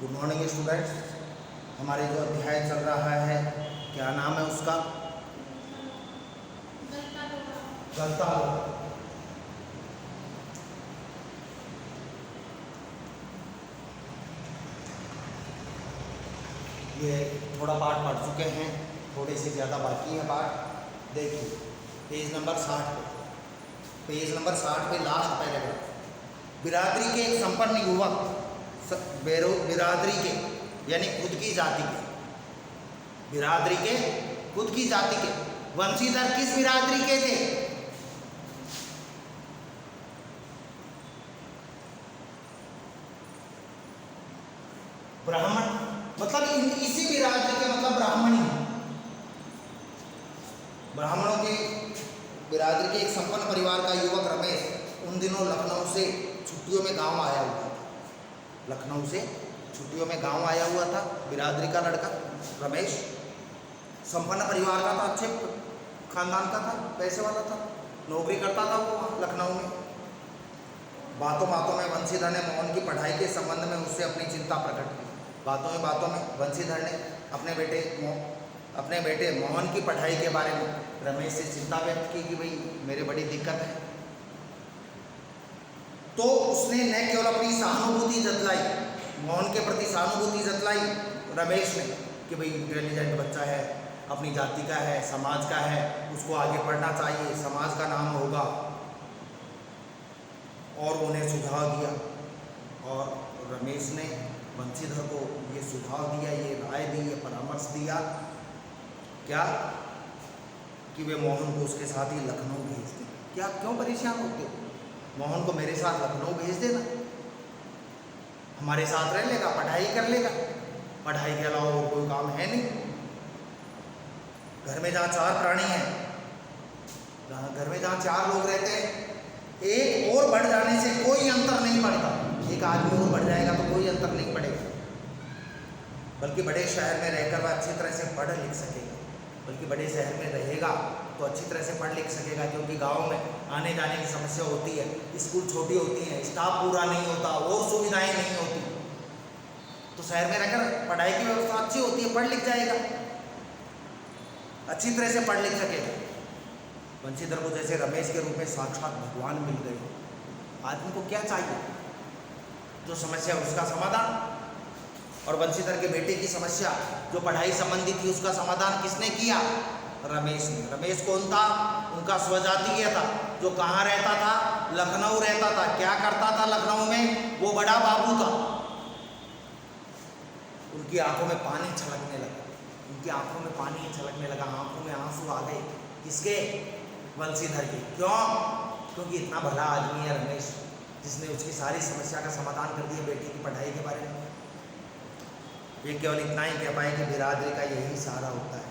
Good morning students. हमारे जो अध्याय चल रहा है क्या नाम है उसका? गलता। ये थोड़ा पाठ पढ़ चुके हैं, थोड़े से ज़्यादा बाकी है पाठ। देखिए पेज नंबर 60 पे, पेज नंबर 60 पे लास्ट पैराग्राफ। बिरादरी के एक संपन्न युवक, बिरादरी के यानी खुद की जाति के, बिरादरी के खुद की जाति के वंशीधर किस बिरादरी के थे? ब्राह्मण। मतलब इसी बिरादरी के मतलब ब्राह्मणी, ब्राह्मणों के बिरादरी के एक संपन्न परिवार का युवक रमेश उन दिनों लखनऊ से छुट्टियों में गांव आया हुआ था। लखनऊ से छुट्टियों में गांव आया हुआ था बिरादरी का लड़का रमेश। संपन्न परिवार का था, अच्छे खानदान का था, पैसे वाला था, नौकरी करता था वो वहाँ लखनऊ में। बातों बातों में वंशीधर ने मोहन की पढ़ाई के संबंध में उससे अपनी चिंता प्रकट की। बातों में वंशीधर ने अपने बेटे मोहन की पढ़ाई के बारे में रमेश से चिंता व्यक्त की कि भाई मेरे बड़ी दिक्कत है। तो उसने न केवल अपनी सहानुभूति जतलाई, मोहन के प्रति सहानुभूति जतलाई रमेश ने कि भाई इंटेलिजेंट बच्चा है, अपनी जाति का है, समाज का है, उसको आगे पढ़ना चाहिए, समाज का नाम होगा, और उन्हें सुझाव दिया। और रमेश ने वंशीधर को ये सुझाव दिया, ये राय दी, ये परामर्श दिया क्या कि वे मोहन को उसके साथ ही लखनऊ भेज दें। क्या क्यों परेशान होते हो? मोहन को मेरे साथ लखनऊ भेज देना, हमारे साथ रह लेगा, पढ़ाई कर लेगा, पढ़ाई के अलावा और कोई काम है नहीं। घर में जहाँ 4 प्राणी हैं, घर में जहाँ 4 लोग रहते हैं, एक और बढ़ जाने से कोई अंतर नहीं पड़ता। एक आदमी और बढ़ जाएगा तो कोई अंतर नहीं पड़ेगा, बल्कि बड़े शहर में रहकर वह अच्छी तरह से पढ़ लिख सकेगा, बल्कि बड़े शहर में रहेगा तो अच्छी तरह से पढ़ लिख सकेगा। क्योंकि गांव में आने जाने की समस्या होती है, स्कूल छोटी होती हैं, स्टाफ पूरा नहीं होता, और सुविधाएं नहीं होती। तो शहर में रहकर पढ़ाई की व्यवस्था अच्छी होती है, पढ़ लिख जाएगा, अच्छी तरह से पढ़ लिख सकेगा। वंशीधर को जैसे रमेश के रूप में साक्षात भगवान मिल गए। आदमी को क्या चाहिए? जो समस्या उसका समाधान। और वंशीधर के बेटे की समस्या जो पढ़ाई संबंधी थी उसका समाधान किसने किया? रमेश ने। रमेश कौन था? उनका स्वजातीय था, जो कहाँ रहता था? लखनऊ रहता था। क्या करता था लखनऊ में? वो बड़ा बाबू था। उनकी आंखों में पानी छलकने लगा, उनकी आंखों में पानी छलकने लगा, आंखों में आंसू आ गए। किसके? वंशीधर के। क्यों? क्योंकि इतना भला आदमी है रमेश, जिसने उसकी सारी समस्या का समाधान कर दिया बेटी की पढ़ाई के बारे में। ये केवल इतना ही कह पाए कि बिरादरी का यही सहारा होता है।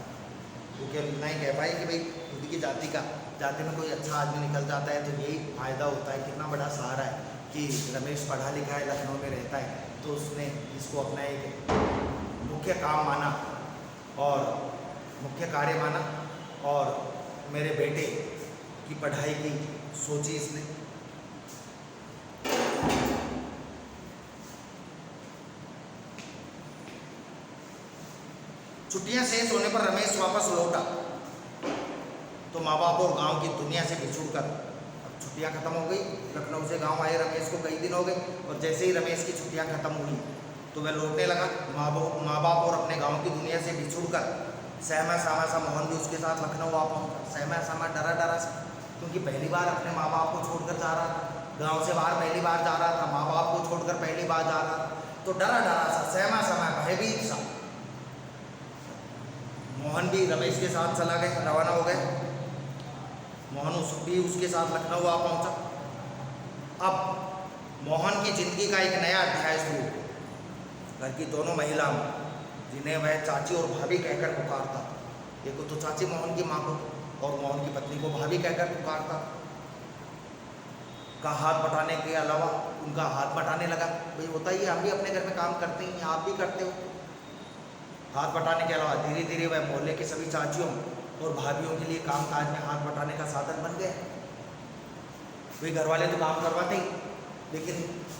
वो केवल इतना ही कह पाए कि भाई खुद की जाति में कोई अच्छा आदमी निकल जाता है तो यही फायदा होता है। कितना बड़ा सहारा है कि रमेश पढ़ा लिखा है, लखनऊ में रहता है, तो उसने इसको अपना एक मुख्य काम माना और मुख्य कार्य माना, और मेरे बेटे की पढ़ाई की सोची इसने। छुट्टियां शेष होने पर रमेश वापस लौटा तो माँ बाप और गांव की दुनिया से बिछुड़कर, अब छुट्टियां खत्म हो गई, लखनऊ से गांव आए रमेश को कई दिन हो गए, और जैसे ही रमेश की छुट्टियां खत्म हुई तो वह लौटने लगा। माँ बाप और अपने गांव की दुनिया से बिछुड़कर सहमा सहमा सा मोहन भी उसके साथ लखनऊ आ पहुंचा। सहमा सहमा, डरा डरा सा, क्योंकि पहली बार अपने माँ बाप को छोड़कर जा रहा था, गाँव से बाहर पहली बार जा रहा था, माँ बाप को छोड़कर पहली बार जा रहा था, तो डरा डरा सा, सहमा सहमा, भयभीत सा। मोहन भी रमेश के साथ चला गया, रवाना हो गए। मोहन भी उसके साथ लखनऊ आ पहुंचा। अब मोहन की जिंदगी का एक नया अध्याय शुरू हुआ। घर की दोनों महिलाओं, जिन्हें वह चाची और भाभी कहकर पुकारता, देखो तो चाची मोहन की माँ को और मोहन की पत्नी को भाभी कहकर पुकारता, का हाथ बटाने के अलावा उनका हाथ बटाने लगा। भाई होता ही, हम भी अपने घर में काम करते हैं, आप भी करते हो। हाथ बटाने के अलावा धीरे धीरे वह मोहल्ले के सभी चाचियों और भाभीयों के लिए काम काज में हाथ बटाने का साधन बन गया। वे घर वाले तो काम करवाते ही, लेकिन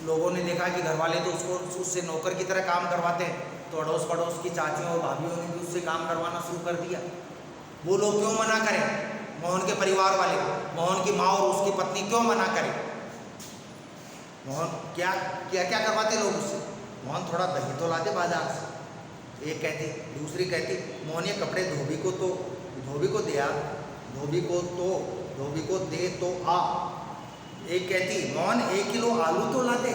लोगों ने देखा कि घर वाले तो उसको उससे नौकर की तरह काम करवाते हैं, तो अड़ोस पड़ोस की चाचियों और भाभीयों ने भी उससे काम करवाना शुरू कर दिया। वो लोग क्यों मना करें? मोहन के परिवार वाले, मोहन की माँ और उसकी पत्नी क्यों मना करें? मोहन क्या क्या क्या करवाते लोग उससे? मोहन थोड़ा दही तो लाते बाजार से। एक कहती, दूसरी कहती मोहन ये कपड़े धोबी को दे यार, धोबी को दे तो आ। एक कहती मोहन 1 किलो आलू तो ला दे।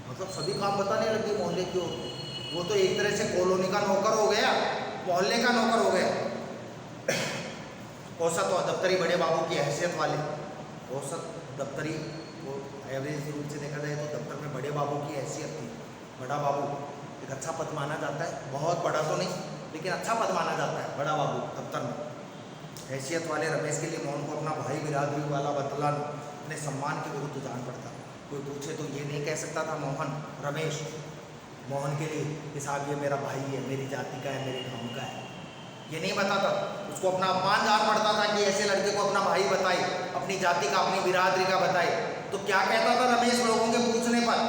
मतलब सभी काम बताने लगी मोहल्ले की ओर। वो तो एक तरह से कॉलोनी का नौकर हो गया, मोहल्ले का नौकर हो गया। औसत और दफ्तरी बड़े बाबू की हैसियत वाले, औसत दफ्तरी वो एवरेज रूप से देखा जाए तो दफ्तर में बड़े बाबू की हैसियत थी। बड़ा बाबू एक अच्छा पद माना जाता है, बहुत बड़ा तो नहीं लेकिन अच्छा पद माना जाता है बड़ा बाबू दफ्तर में। हैसियत वाले रमेश के लिए मोहन को अपना भाई बिरादरी वाला बतलाना अपने सम्मान के विरुद्ध जान पड़ता। कोई पूछे तो ये नहीं कह सकता था रमेश मोहन के लिए कि साहब ये मेरा भाई है, मेरी जाति का है, मेरे गाँव का है, ये नहीं बताता। उसको अपना अपमान जान पड़ता था कि ऐसे लड़के को अपना भाई बताए, अपनी जाति का, अपनी बिरादरी का बताए। तो क्या कहता था रमेश लोगों के पूछने पर?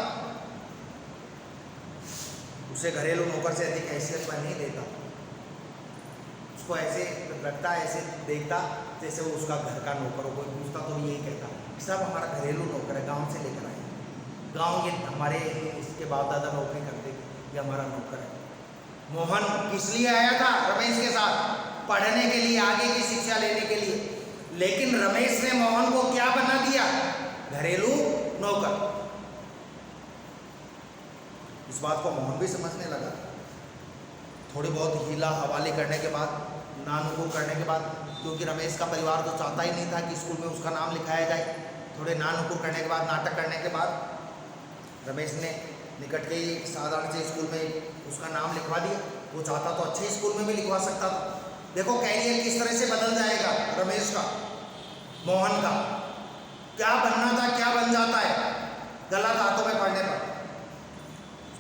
उसे घरेलू नौकर से अधिक हैसियत पर नहीं देता, उसको ऐसे रखता, ऐसे देखता जैसे वो उसका घर का नौकर हो। कोई पूछता तो यही कहता साहब हमारा घरेलू नौकर है, गांव से लेकर आए, गांव ये हमारे इसके बाप दादा नौकरी करते, ये हमारा नौकर है। मोहन किस लिए आया था रमेश के साथ? पढ़ने के लिए, आगे की शिक्षा लेने के लिए। लेकिन रमेश ने मोहन को क्या बना दिया? घरेलू नौकर। इस बात को मोहन भी समझने लगा। थोड़ी बहुत हीला हवाले करने के बाद, नानुकुर करने के बाद, क्योंकि रमेश का परिवार तो चाहता ही नहीं था कि स्कूल में उसका नाम लिखाया जाए, थोड़े नानुकुर करने के बाद, नाटक करने के बाद रमेश ने निकट के ही साधारण से स्कूल में उसका नाम लिखवा दिया। वो चाहता तो अच्छे स्कूल में भी लिखवा सकता था। देखो कैरियर किस तरह से बदल जाएगा रमेश का, मोहन का। क्या बनना था क्या बन जाता है गलत हाथों में पड़ने पर।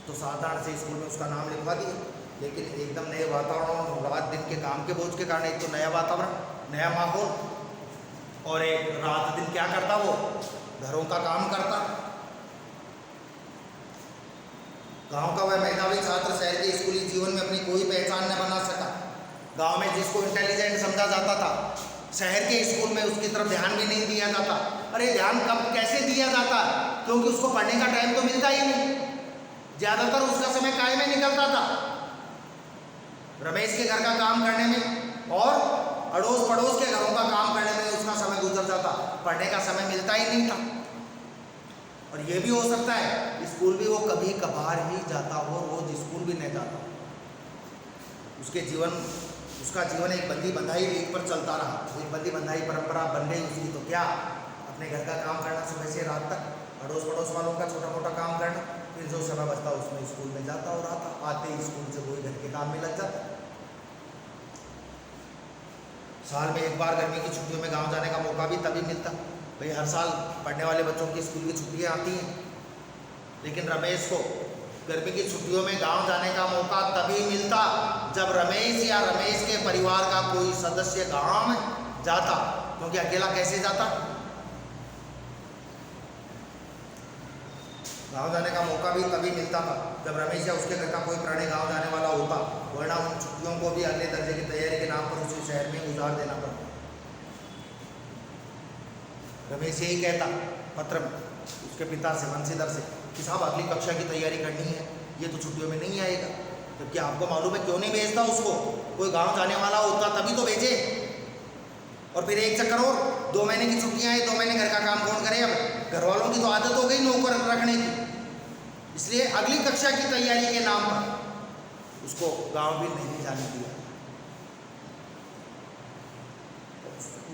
तो साधारण से स्कूल में उसका नाम लिखवा दिया, लेकिन एकदम नए वातावरण, रात दिन के काम के बोझ के कारण एक तो नया वातावरण, नया माहौल, और एक रात दिन क्या करता वो? घरों का काम करता। गांव का वह मेधावी छात्र शहर के स्कूली जीवन में अपनी कोई पहचान न बना सका। गांव में जिसको इंटेलिजेंट समझा जाता था, शहर के स्कूल में उसकी तरफ ध्यान भी नहीं दिया जाता। अरे ध्यान कब कैसे दिया जाता? क्योंकि उसको पढ़ने का टाइम तो मिलता ही नहीं, ज्यादातर उसका समय काय में निकलता था, रमेश के घर का काम करने में और अड़ोस पड़ोस के घरों का काम करने में उसका समय गुजर जाता। पढ़ने का समय मिलता ही नहीं था। और ये भी हो सकता है स्कूल भी वो कभी कभार ही जाता हो, रोज स्कूल भी नहीं जाता। उसका जीवन एक बंदी बंधाई रीत पर चलता रहा। एक बंदी बंधाई परंपरा बन गई उसकी। तो क्या अपने घर का काम करना सुबह से रात तक, अड़ोस पड़ोस वालों का छोटा मोटा काम करना, फिर जो समय बचता उसमें स्कूल में जाता और आता। आते ही स्कूल से वही घर के काम में लग जाता। साल में एक बार गर्मी की छुट्टियों में गांव जाने का मौका भी तभी मिलता। भाई हर साल पढ़ने वाले बच्चों की स्कूल की छुट्टियां आती हैं, लेकिन रमेश को गर्मी की छुट्टियों में गांव जाने का मौका तभी मिलता जब रमेश या रमेश के परिवार का कोई सदस्य गांव में जाता। क्योंकि अकेला कैसे जाता? गांव जाने का मौका भी तभी मिलता था जब रमेश या उसके घर का कोई प्राणी गांव जाने वाला होता, वरना उन छुट्टियों को भी अगले दर्जे की तैयारी के नाम पर उसे शहर में गुजार देना पड़ता। रमेश यही कहता पत्र में उसके पिता से, वंशीधर से, कि साहब अगली कक्षा की तैयारी करनी है, ये तो छुट्टियों में नहीं आएगा। जबकि आपको मालूम है क्यों नहीं भेजता उसको? कोई गाँव जाने वाला होता तभी तो भेजे। और फिर एक चक्कर और, 2 महीने की छुट्टियां हैं, 2 महीने घर का काम कौन करे? अब घर वालों की तो आदत हो गई नौकर रखने की, इसलिए अगली कक्षा की तैयारी के नाम पर उसको गांव भी नहीं जाने दिया।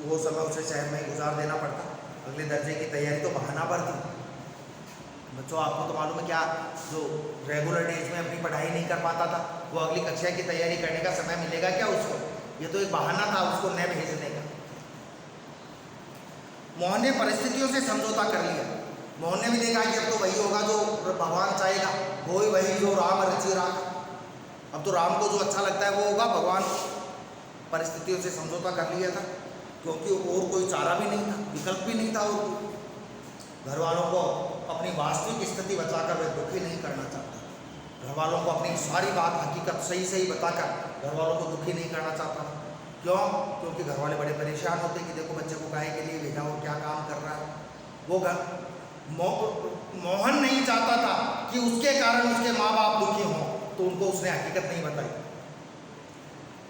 वो समय उसे शहर में गुजार देना पड़ता। अगले दर्जे की तैयारी तो बहाना पर थी। बच्चों आपको तो मालूम है क्या, जो रेगुलर डेज में अपनी पढ़ाई नहीं कर पाता था, वो अगली कक्षा की तैयारी करने का समय मिलेगा क्या उसको? ये तो एक बहाना था उसको न भेजने का। मोहन ने परिस्थितियों से समझौता कर लिया। मोहन ने भी देखा कि अब तो वही होगा जो भगवान चाहेगा, वही जो राम रचि राम। अब तो राम को जो अच्छा लगता है वो होगा, भगवान। परिस्थितियों से समझौता कर लिया था, क्योंकि और कोई चारा भी नहीं था, विकल्प भी नहीं था। और घर वालों को अपनी वास्तविक स्थिति बताकर वह दुखी नहीं करना चाहता। घर वालों को अपनी सारी बात हकीकत सही सही बताकर घर वालों को दुखी नहीं करना चाहता। क्यों? क्योंकि घर वाले बड़े परेशान होते कि देखो बच्चे को काहे के लिए भेजा, वो क्या काम कर रहा है। वो मोहन नहीं चाहता था कि उसके कारण उसके माँ बाप दुखी हों, तो उनको उसने हकीकत नहीं बताई।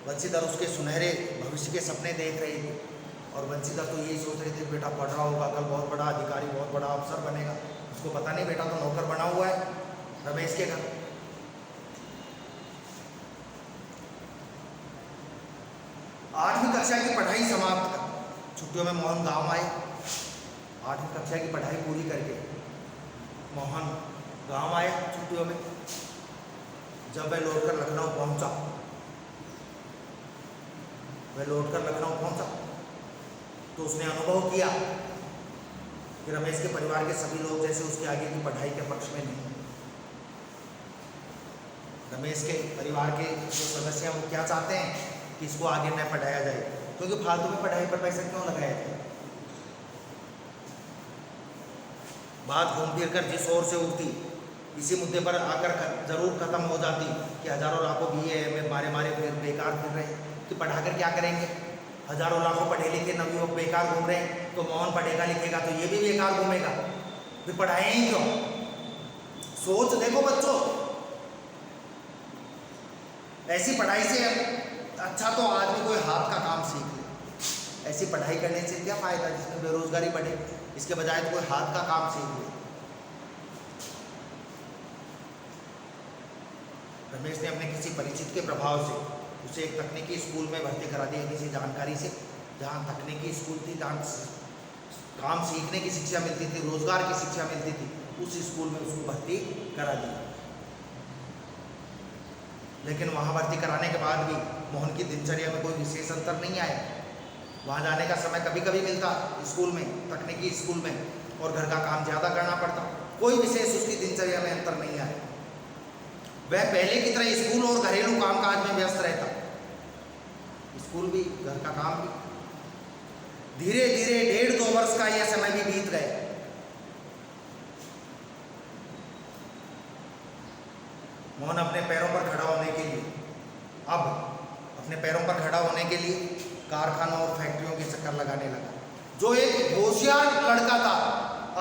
बंसीधर उसके सुनहरे भविष्य के सपने देख रही थी और बंसीधर तो यही सोच रहे थे बेटा पढ़ रहा होगा, कल बहुत बड़ा अधिकारी, बहुत बड़ा अफसर बनेगा। उसको पता नहीं बेटा तो नौकर बना हुआ है रमेश के घर। 8वीं कक्षा की पढ़ाई समाप्त कर छुट्टियों में मोहन गांव आए। 8वीं कक्षा की पढ़ाई पूरी करके मोहन गांव आया छुट्टियों में। जब वह लौटकर लखनऊ पहुंचा, तो उसने अनुभव किया कि रमेश के परिवार के सभी लोग जैसे उसके आगे की पढ़ाई के पक्ष में नहीं। रमेश के परिवार के जो सदस्य हैं वो क्या चाहते हैं कि इसको आगे न पढ़ाया जाए, क्योंकि फालतू में पढ़ाई पर पैसा क्यों लगाया जाए। बात घूम फिर कर जिस ओर से उठती इसी मुद्दे पर आकर जरूर खत्म हो जाती कि हजारों लाखों BA में मारे मारे फिर बेकार फिर रहे कि पढ़ाकर क्या करेंगे। हजारों लाखों पढ़े लिखे नवयुवक बेकार घूम रहे हैं, तो मोहन पढ़ेगा लिखेगा तो ये भी बेकार घूमेगा, फिर पढ़ाएं ही क्यों। सोच देखो बच्चों, ऐसी पढ़ाई से अच्छा तो आदमी कोई हाथ का काम सीख ले। ऐसी पढ़ाई करने से क्या फायदा जिसमें बेरोजगारी बढ़े, इसके बजाय तो कोई हाथ का काम सीख ले। रमेश ने अपने किसी परिचित के प्रभाव से उसे एक तकनीकी स्कूल में भर्ती करा दिया, किसी जानकारी से, जहाँ तकनीकी स्कूल थी, जहाँ काम सीखने की शिक्षा मिलती थी, रोजगार की शिक्षा मिलती थी, उस स्कूल में उसको भर्ती करा दिया। लेकिन वहाँ भर्ती कराने के बाद भी मोहन की दिनचर्या में कोई विशेष अंतर नहीं आया। वहाँ जाने का समय कभी कभी मिलता स्कूल में, तकनीकी स्कूल में, और घर का काम ज़्यादा करना पड़ता। कोई विशेष उसकी दिनचर्या में अंतर नहीं आया। वह पहले की तरह स्कूल और घरेलू कामकाज में व्यस्त रहता, स्कूल भी घर का काम भी। धीरे धीरे 1.5-2 वर्ष का यह समय भी बीत गया। मोहन अपने पैरों पर खड़ा होने के लिए कारखानों और फैक्ट्रियों के चक्कर लगाने लगा। जो एक होशियार लड़का था,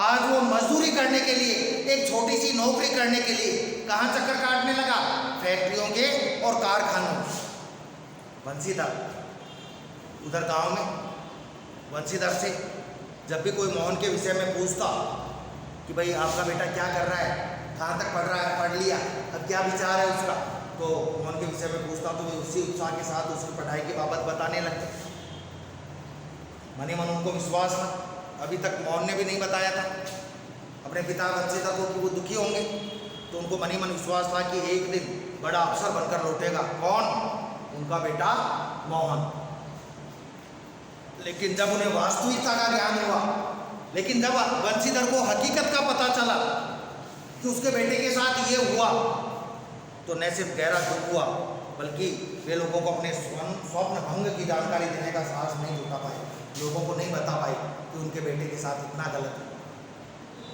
आज वो मजदूरी करने के लिए, एक छोटी सी नौकरी करने के लिए कहाँ चक्कर काटने लगा? फैक्ट्रियों के और कारखानों। बंसीधर उधर गांव में, बंसीधर से जब भी कोई मोहन के विषय में पूछता कि भाई आपका बेटा क्या कर रहा है, कहाँ तक पढ़ रहा है, पढ़ लिया, अब क्या विचार है उसका, तो मोहन के विषय में पूछता तो वे उसी उत्साह के साथ उसकी पढ़ाई की बाबत बताने लगते। मनी मन उनको विश्वास था, अभी तक मोहन ने भी नहीं बताया था अपने पिता बंसीधर को कि वो दुखी होंगे, तो उनको मनी मन विश्वास था कि एक दिन बड़ा अफसर बनकर लौटेगा। कौन? उनका बेटा मोहन। लेकिन जब उन्हें वास्तविकता का ज्ञान हुआ, लेकिन जब बंसीधर को हकीकत का पता चला कि उसके बेटे के साथ ये हुआ, तो न सिर्फ गहरा दुख हुआ, बल्कि वे लोगों को अपने स्वप्न भंग की जानकारी देने का साहस नहीं जुटा पाए, लोगों को नहीं बता पाए कि उनके बेटे के साथ इतना गलत है।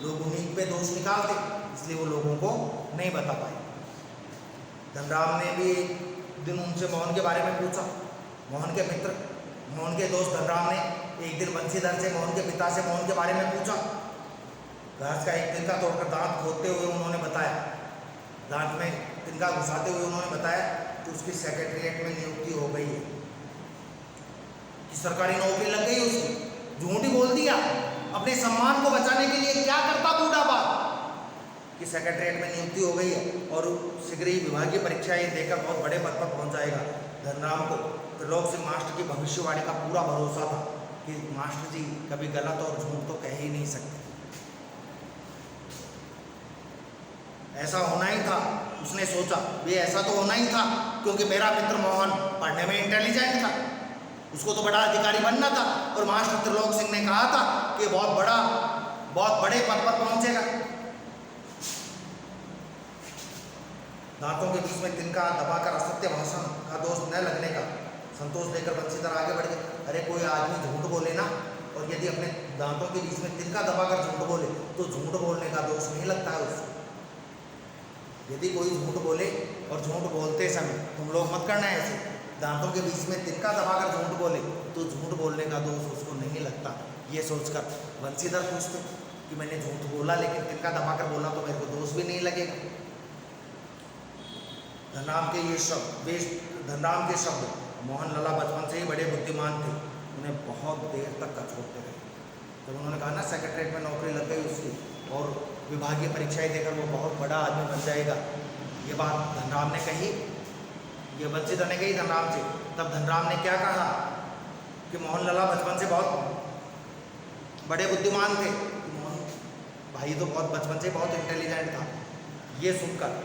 लोग उन्हीं पे दोष निकालते, इसलिए वो लोगों को नहीं बता पाए। धनराम ने भी एक दिन उनसे मोहन के बारे में पूछा। मोहन के मित्र, मोहन के दोस्त धनराम ने एक दिन बंसीधर से, मोहन के पिता से मोहन के बारे में पूछा। घास का एक तिनका तोड़कर दांत खोदते हुए उन्होंने बताया, दांत में तिनका घुसाते हुए उन्होंने बताया कि उसकी सेक्रेटरीट में नियुक्ति हो गई है, कि सरकारी नौकरी लग गई उसकी। झूठ ही बोल दिया अपने सम्मान को बचाने के लिए। क्या करता बूढ़ा बाप कि सेक्रेटरीट में नियुक्ति हो गई है और शीघ्र ही विभागीय परीक्षाएं देकर बहुत बड़े पद पर पहुंच जाएगा। धनराम को त्रिलोक सिंह मास्टर की भविष्यवाणी का पूरा भरोसा था कि मास्टर जी कभी गलत और झूठ तो कह ही नहीं सकते। ऐसा होना ही था, उसने सोचा, ये ऐसा तो होना ही था, क्योंकि मेरा मित्र मोहन पढ़ने में इंटेलिजेंट था, उसको तो बड़ा अधिकारी बनना था, और मास्टर त्रिलोक सिंह ने कहा था कि बहुत बड़े पद पर पहुंचेगा। दांतों के बीच में तिनका दबाकर असत्य भाषण का दोष न लगने का संतोष लेकर बंसीधर आगे बढ़ गए। अरे कोई आदमी झूठ बोले ना, और यदि अपने दांतों के बीच में तिनका दबाकर झूठ बोले तो झूठ बोलने का दोष नहीं लगता है उसको। यदि कोई झूठ बोले और झूठ बोलते समय तुम लोग मत करना है ऐसे, दांतों के बीच में तिनका दबाकर झूठ बोले तो झूठ बोलने का दोष उसको नहीं लगता। ये सोचकर बंसीधर खुश थे कि मैंने झूठ बोला लेकिन तिनका दबाकर बोला तो मेरे को दोष भी नहीं लगेगा। धनराम के ये शब्द धनराम के शब्द, मोहन लाला बचपन से ही बड़े बुद्धिमान थे, उन्हें बहुत देर तक कचोटते रहे। जब उन्होंने कहा ना सेक्रेटरीट में नौकरी लग गई उसकी और विभागीय परीक्षाएं देकर वो बहुत बड़ा आदमी बन जाएगा, ये बात धनराम ने कही, ये बंसीधर ने कही धनराम से। तब धनराम ने क्या कहा कि मोहन लाला बचपन से बहुत बड़े बुद्धिमान थे, मोहन भाई तो बहुत बचपन से बहुत इंटेलिजेंट था। ये सुनकर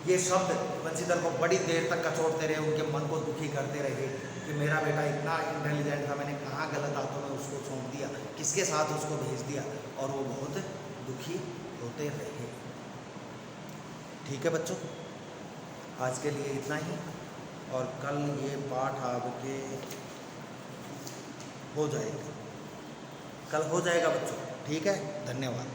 ये शब्द बंसीधर को बड़ी देर तक कचोटते रहे, उनके मन को दुखी करते रहे कि मेरा बेटा इतना इंटेलिजेंट था, मैंने कहाँ गलत हाथों में उसको सौंप दिया, किसके साथ उसको भेज दिया, और वो बहुत दुखी होते रहे। ठीक है बच्चों, आज के लिए इतना ही, और कल ये पाठ आपके हो जाएगा, कल हो जाएगा बच्चों। ठीक है, धन्यवाद।